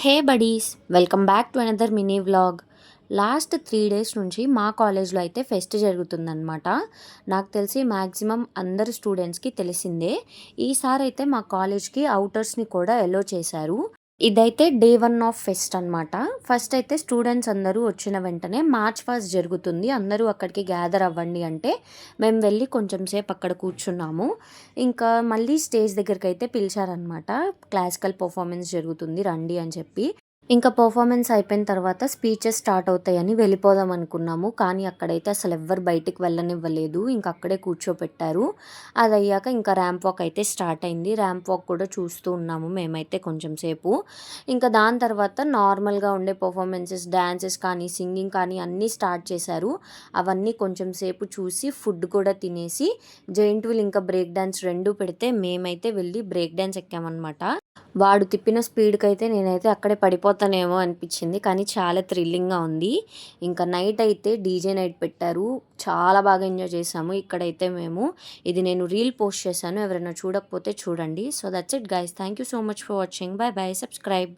Hey buddies, welcome back to another mini vlog. Last 3 days నుంచి మా కాలేజ్లో అయితే ఫెస్ట్ జరుగుతుందన్నమాట. నాకు తెలిసి మ్యాక్సిమం అందరు స్టూడెంట్స్కి తెలిసిందే. ఈసారి అయితే మా కాలేజ్కి అవుటర్స్ని కూడా ఎలో చేశారు. ఇదైతే డే 1 ఆఫ్ ఫెస్ట్ అనమాట. ఫస్ట్ అయితే స్టూడెంట్స్ అందరూ వచ్చిన వెంటనే మార్చ్ ఫాస్ట్ జరుగుతుంది, అందరూ అక్కడికి గ్యాదర్ అవ్వండి అంటే మేము వెళ్ళి కొంచెం సేపు అక్కడ కూర్చున్నాము. ఇంకా మళ్ళీ స్టేజ్ దగ్గరికి అయితే పిలిచారనమాట. క్లాసికల్ పర్ఫార్మెన్స్ జరుగుతుంది రండి అని చెప్పి. ఇంకా పర్ఫార్మెన్స్ అయిపోయిన తర్వాత స్పీచెస్ స్టార్ట్ అవుతాయని వెళ్ళిపోదాం అనుకున్నాము. కానీ అక్కడైతే అసలు ఎవ్వరు బయటికి వెళ్ళనివ్వలేదు. ఇంకా అక్కడే కూర్చోపెట్టారు. అది అయ్యాక ఇంకా ర్యాంప్ వాక్ అయితే స్టార్ట్ అయింది. ర్యాంప్ వాక్ కూడా చూస్తూ ఉన్నాము మేమైతే కొంచెం సేపు. ఇంకా దాని తర్వాత నార్మల్గా ఉండే పర్ఫార్మెన్సెస్, డ్యాన్సెస్ కానీ సింగింగ్ కానీ అన్నీ స్టార్ట్ చేశారు. అవన్నీ కొంచెం సేపు చూసి ఫుడ్ కూడా తినేసి జెయింట్ వీల్ ఇంకా బ్రేక్ డ్యాన్స్ రెండు పెడితే మేమైతే వెళ్ళి బ్రేక్ డ్యాన్స్ ఎక్కామన్నమాట. వాడు తిప్పిన స్పీడ్కి అయితే నేనైతే అక్కడే పడిపోతానేమో అనిపించింది, కానీ చాలా థ్రిల్లింగ్గా ఉంది. ఇంకా నైట్ అయితే డీజే నైట్ పెట్టారు, చాలా బాగా ఎంజాయ్ చేసాము. ఇక్కడైతే ఇది నేను రీల్ పోస్ట్ చేశాను, ఎవరైనా చూడకపోతే చూడండి. So that's it guys, thank you so much for watching. By by, subscribe.